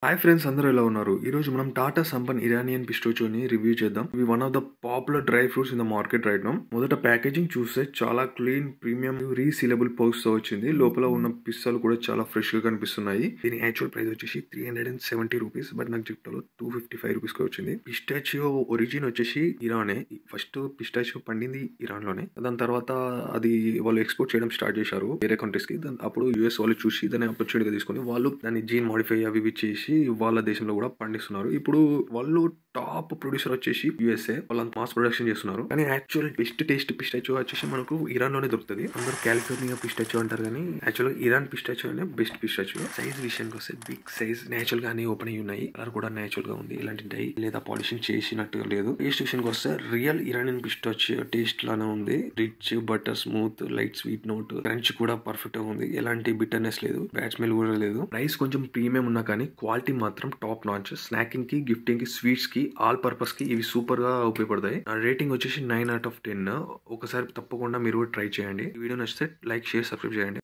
Hi friends, అందరూ ఎలా ఉన్నారు? ఈ రోజు మనం టాటా సంపన్ ఇరానియన్ పిస్టాచియోని రివ్యూ చేద్దాం. ఇవి one of the popular dry fruits in the market right now. మొదట ప్యాకేజింగ్ చూస్తే చాలా క్లీన్, ప్రీమియం, రీసీలబుల్ పౌచ్ తో వచ్చింది. లోపల ఉన్న పిస్తాలు కూడా చాలా ఫ్రెష్ గా కనిపిస్తున్నాయి. దీని యాక్చువల్ ప్రైస్ వచ్చేసి 370 రూపీస్, బట్ నాకు జిప్టోలో 255 రూపీస్ కి వచ్చింది. పిస్టాచియో ఒరిజిన్ వచ్చేసి ఇరానే. ఫస్ట్ పిస్టాచియో పండింది ఇరాన్ లోనే. దాని తర్వాత అది వాళ్ళు ఎక్స్పోర్ట్ చేయడం స్టార్ట్ చేశారు వేరే కంట్రీస్ కి. అప్పుడు యుఎస్ వాళ్ళు చూసి దాన్ని ఆపర్చునిటీగా తీసుకొని వాళ్ళు దాన్ని జీన్ మాడిఫై అవి ఇవి చేసి వాళ్ళ దేశంలో కూడా పండిస్తున్నారు. ఇప్పుడు వాళ్ళు టాప్ ప్రొడ్యూసర్ వచ్చేసి యుఎస్ఏ, వాళ్ళంతా మాస్ ప్రొడక్షన్ చేస్తున్నారు. కానీ యాక్చువల్ బెస్ట్ టేస్ట్ పిస్టాచియో వచ్చేసి మనకు ఇరాన్ లోనే దొరుకుతుంది. అందరూ కాలిఫోర్నియా పిస్టాచియో అంటారు, కానీ యాక్చువల్ ఇరాన్ పిస్టాచియో అనే బెస్ట్ పిస్టాచియో. సైజ్ విషయానికి వస్తే బిగ్ సైజ్, నేచురల్ గా అన్ని ఓపెన్ అయ్యి ఉన్నాయి. కలర్ కూడా నేచురల్ గా ఉంది, ఇలాంటి డై లేదా పాలిషింగ్ చేసినట్టుగా లేదు. టేస్ట్ విషయానికి వస్తే రియల్ ఇరానియన్ పిస్టాచియో టేస్ట్ లానే ఉంది. Rich, butter, smooth, light sweet note, crunch కూడా పర్ఫెక్ట్ గా ఉంది. ఎలాంటి బిటర్నెస్ లేదు, బ్యాడ్ స్మెల్ కూడా లేదు. ప్రైస్ కొంచెం ప్రీమియం ఉన్నా కానీ క్వాలిటీ మాత్రం టాప్ నాచ్. స్నాకింగ్ కి, గిఫ్టింగ్ కి, స్వీట్స్ కి, ఆల్ పర్పస్ కి ఇవి సూపర్ గా ఉపయోగపడతాయి. నా రేటింగ్ వచ్చేసి 9/10. ఒకసారి తప్పకుండా మీరు ట్రై చేయండి. ఈ వీడియో నచ్చితే లైక్, షేర్, సబ్స్క్రైబ్ చేయండి.